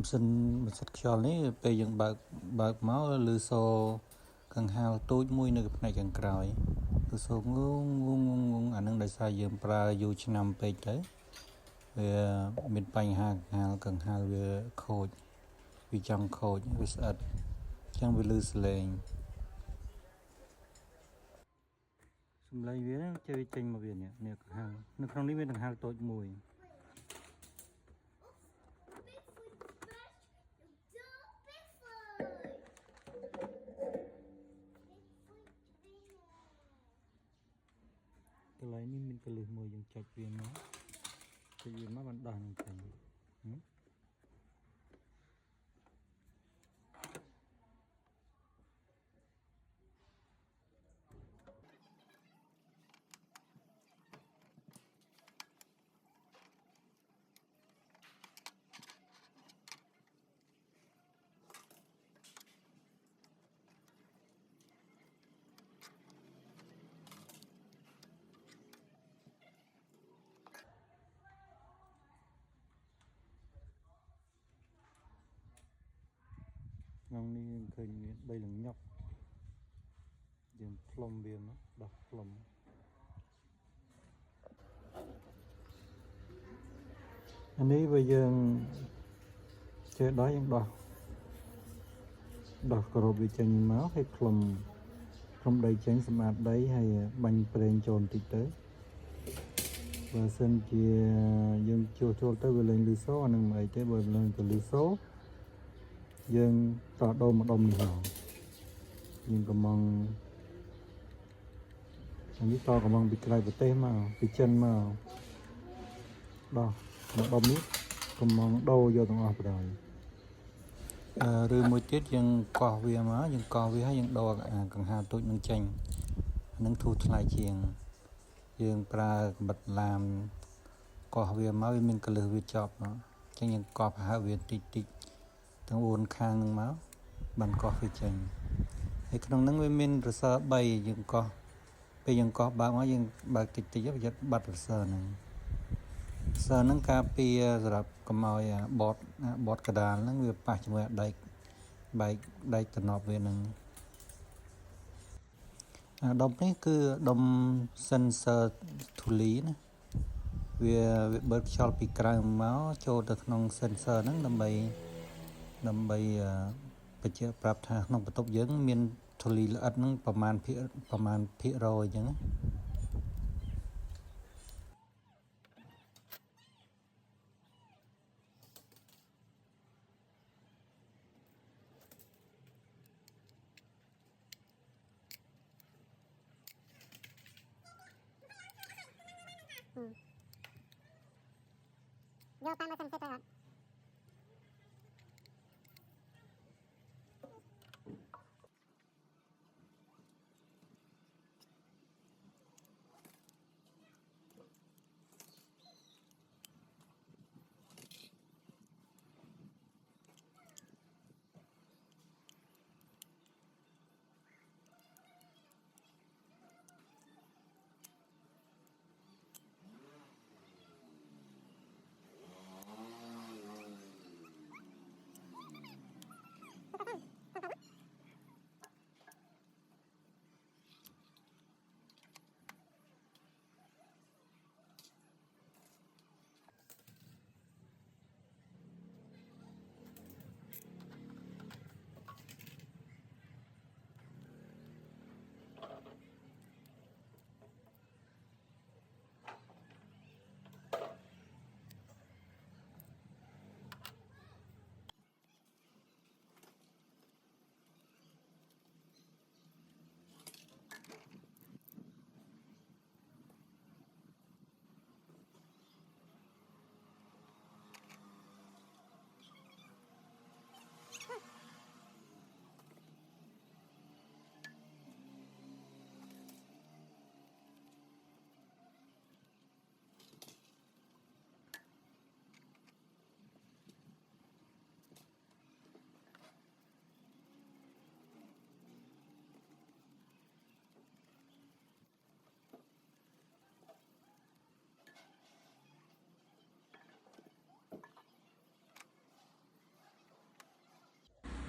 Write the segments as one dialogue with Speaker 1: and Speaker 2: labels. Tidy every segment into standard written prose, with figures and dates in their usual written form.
Speaker 1: mình xịt kholនេះពេលយើងបើកមកលឺសូរកង្ហាលទូចមួយនៅផ្នែកខាងក្រោយលឺសូរងងអានឹងដោយសារយើងប្រើយូរឆ្នាំពេកទៅវាមានបញ្ហាកង្ហាលវាខូចវាចង់ខូចវាស្អិតអញ្ចឹងវាលឺសលេងសំឡេងវាចេញមកវានេះកង្ហាលនៅក្នុងនេះមានកង្ហាលតូចមួយកន្លែងនេះមានកលឹះមួយយើងចុចវាមកបានដោះនឹងចេញក្នុងនេះឃើញមានដីលងប់យើងផ្លុំវាមកដោះផ្លុំអានេះបើយើងចេះដោះយើងដោះក្របវាចេញមកហើយផ្លុំដីចេញសម្អាតដីហើយបាញ់ប្រេងចូលបន្តិចទៅបើសិនជាយើងចូលទៅវាលែងលឺសូរអានឹងមិនអីទេបើលែងទៅលឺសូរយើងតដូរមកដុំនេះមកយើងកំងអានេះកំងពីក្រៅប្រទេសមកពីចិនមកដោះមកដុំនេះកំងដូរយកទាំងអស់បណ្ដោយឬមួយទៀតយើងកោះវាមកយើងកោះវាហើយយើងដូរកង្ហាលទូចនឹងចេញនឹងធូរថ្លៃជាងយើងប្រើកាំបិតឡាមកោះវាមកវាមានកលឹះវាចប់អញ្ចឹងយើងកោះប្រហើបវាតិចទាំង4ខាងនឹងមកបានកោះវាចេញហើយក្នុងហ្នឹងវាមានរសើរ3យើងកោះពេលយើងកោះបើកមកយើងបើកតិចប្រយ័ត្នបាត់រសើរហ្នឹងការពារសម្រាប់កុំឲ្យបតកដាលហ្នឹងវាប៉ះជាមួយដែកតំណប់វាហ្នឹងដុំនេះគឺដុំ sensor ធូលីណាវាបឺតខ្យល់ពីក្រៅមកចូលទៅក្នុង sensor ហ្នឹងដើម្បីបញ្ជាក់ប្រាប់ថាក្នុងបន្ទប់យើងមានធូលីល្អិតហ្នឹងប្រមាណភាគរយអញ្ចឹងណា
Speaker 2: យកតាមសិនទៅអត់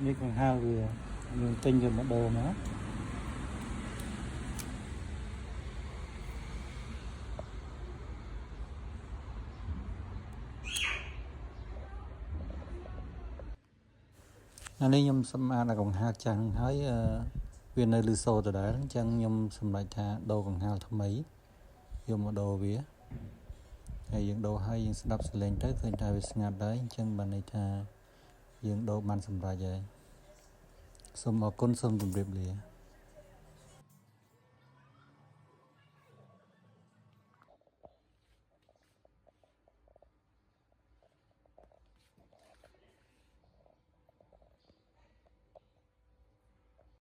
Speaker 1: នេះកង្ហារវាយើងទិញវាមកដូរមកអានេះខ្ញុំសម្អាតកង្ហារចាស់ហ្នឹងហើយវានៅលឺសូដដែលអញ្ចឹងខ្ញុំសម្រេចថាដូរកង្ហារថ្មីយកមកដូរវាហើយយើងដូរហើយយើងស្ដាប់សលេងទៅឃើញថាវាស្ងាត់ដែរអញ្ចឹងបានន័យថាយើងដូរបានសម្រេចហើយសូមអរគុណសូមជម្រាបលា